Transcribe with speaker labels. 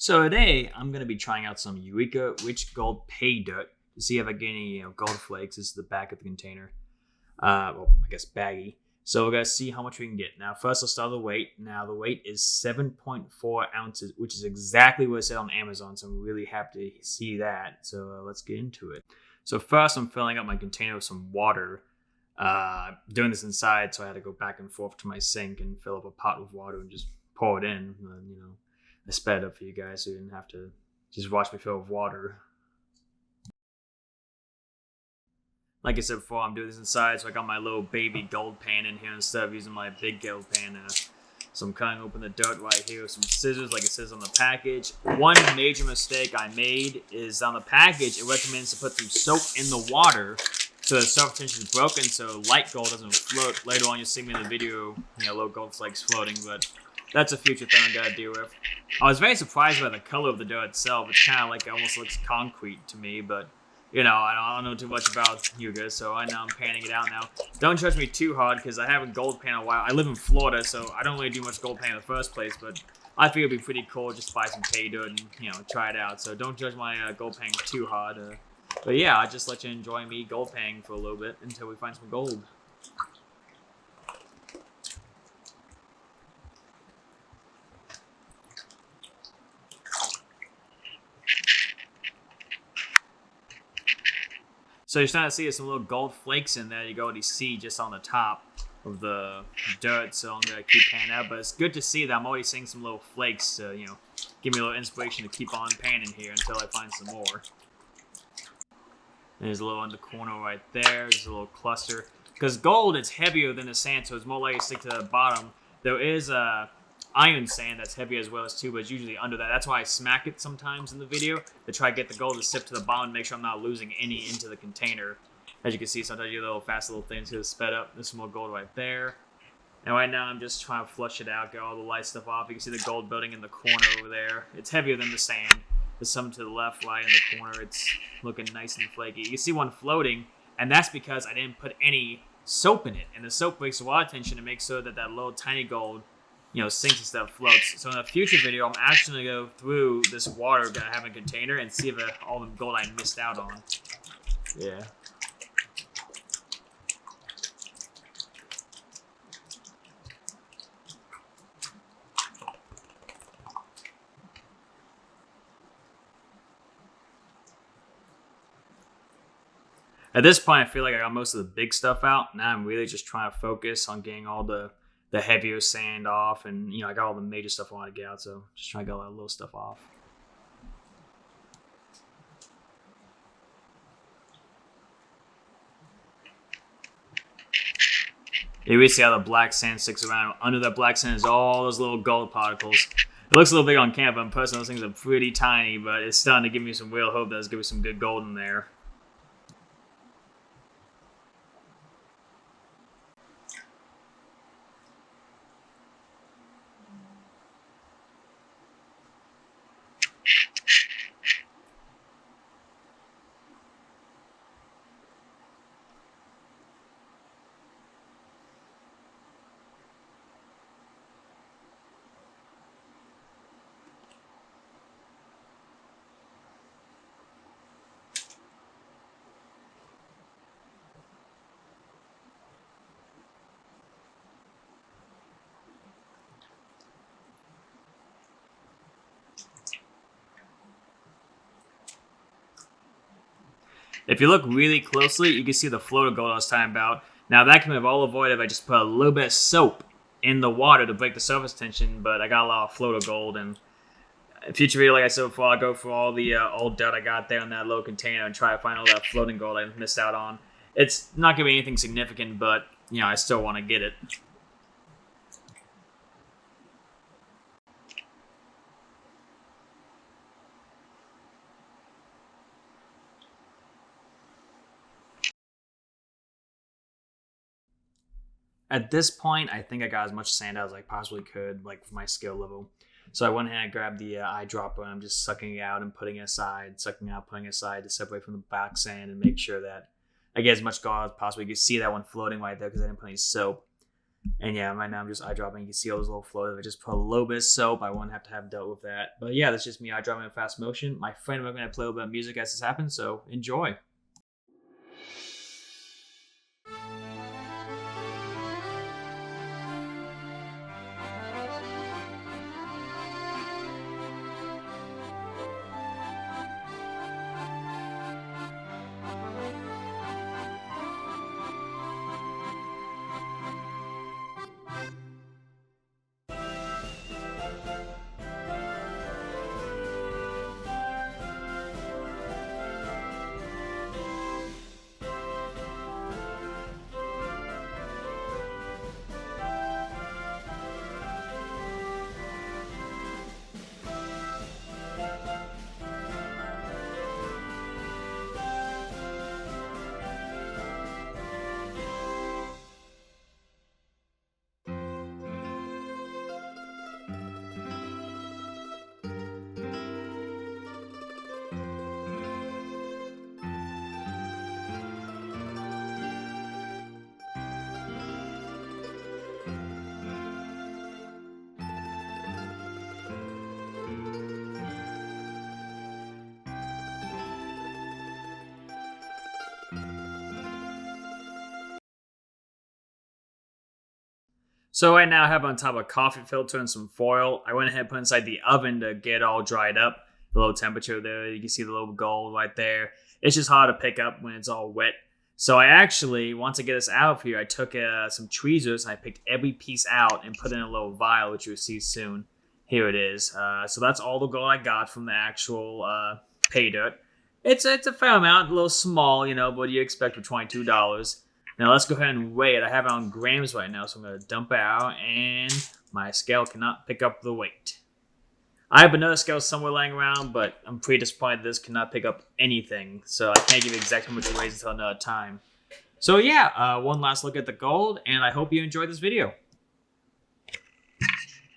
Speaker 1: So today I'm gonna be trying out some Eureka Rich Gold Paydirt to see if I get any gold flakes. This is the back of the container. Well, I guess baggy. So we're gonna see how much we can get. Now first let's start with the weight. Now the weight is 7.4 ounces, which is exactly what it said on Amazon. So I'm really happy to see that. So let's get into it. So first I'm filling up my container with some water. Doing this inside, so I had to go back and forth to my sink and fill up a pot with water and just pour it in. And, I sped up for you guys so you didn't have to just watch me fill with water. Like I said before, I'm doing this inside, so I got my little baby gold pan in here instead of using my big gold pan. So I'm cutting open the dirt right here with some scissors like it says on the package. One major mistake I made is on the package, it recommends to put some soap in the water so the surface tension is broken so light gold doesn't float. Later on you'll see me in the video, little gold flakes floating, but that's a future thing I gotta deal with. I was very surprised by the color of the dough itself. It's kind of like it almost looks concrete to me, but I don't know too much about Eureka, so I know I'm panning it out now. Don't judge me too hard because I haven't gold pan in a while. I live in Florida, so I don't really do much gold pan in the first place, but I figure it'd be pretty cool just to buy some Paydirt and try it out. So don't judge my gold panning too hard. But yeah, I'll just let you enjoy me gold panning for a little bit until we find some gold. So you're starting to see there's some little gold flakes in there. You can already see just on the top of the dirt. So I'm gonna keep panning out. But it's good to see that I'm already seeing some little flakes to, give me a little inspiration to keep on panning here until I find some more. There's a little in the corner right there. There's a little cluster. Because gold, it's heavier than the sand, so it's more likely to stick to the bottom. There is iron sand that's heavy as well as too, but it's usually under that. That's why I smack it sometimes in the video to try to get the gold to sip to the bottom and make sure I'm not losing any into the container. As you can see, sometimes you little fast little things to sped up. There's some more gold right there. And right now I'm just trying to flush it out, get all the light stuff off. You can see the gold building in the corner over there. It's heavier than the sand. There's some to the left, right in the corner. It's looking nice and flaky. You can see one floating, and that's because I didn't put any soap in it. And the soap breaks the water tension to make sure that that little tiny gold sinks and stuff floats. So in a future video, I'm actually going to go through this water that I have in a container and see if all the gold I missed out on. Yeah. At this point, I feel like I got most of the big stuff out. Now I'm really just trying to focus on getting all the heavier sand off, and I got all the major stuff I want to get out, so just trying to get all that little stuff off. You really see how the black sand sticks around. Under that black sand is all those little gold particles. It looks a little big on camera, but in person those things are pretty tiny, but it's starting to give me some real hope that there's going to be some good gold in there. If you look really closely, you can see the float of gold I was talking about. Now that can be all avoided if I just put a little bit of soap in the water to break the surface tension, but I got a lot of float of gold, and in future video, like I said before, I'll go for all the old dirt I got there in that little container and try to find all that floating gold I missed out on. It's not going to be anything significant, but, I still want to get it. At this point, I think I got as much sand out as I possibly could, like for my skill level. So I went ahead and grabbed the eyedropper, and I'm just sucking it out and putting it aside, sucking out, putting it aside to separate from the black sand and make sure that I get as much gold as possible. You can see that one floating right there because I didn't put any soap. And yeah, right now I'm just eye dropping. You can see all those little flows. I just put a little bit of soap. I won't have to have dealt with that. But yeah, that's just me eye dropping in fast motion. My friend and I are going to play a little bit of music as this happens, so enjoy. So right now I have on top a coffee filter and some foil. I went ahead and put inside the oven to get it all dried up. The low temperature there, you can see the little gold right there. It's just hard to pick up when it's all wet. So I actually, once I get this out of here, I took some tweezers and I picked every piece out and put in a little vial, which you'll see soon. Here it is. So that's all the gold I got from the actual Paydirt. It's a fair amount, a little small, you know, but you expect for $22. Now let's go ahead and weigh it. I have it on grams right now, so I'm going to dump it out, and my scale cannot pick up the weight. I have another scale somewhere laying around, but I'm pretty disappointed this cannot pick up anything, so I can't give you exactly how much it weighs until another time. So yeah, one last look at the gold, and I hope you enjoyed this video.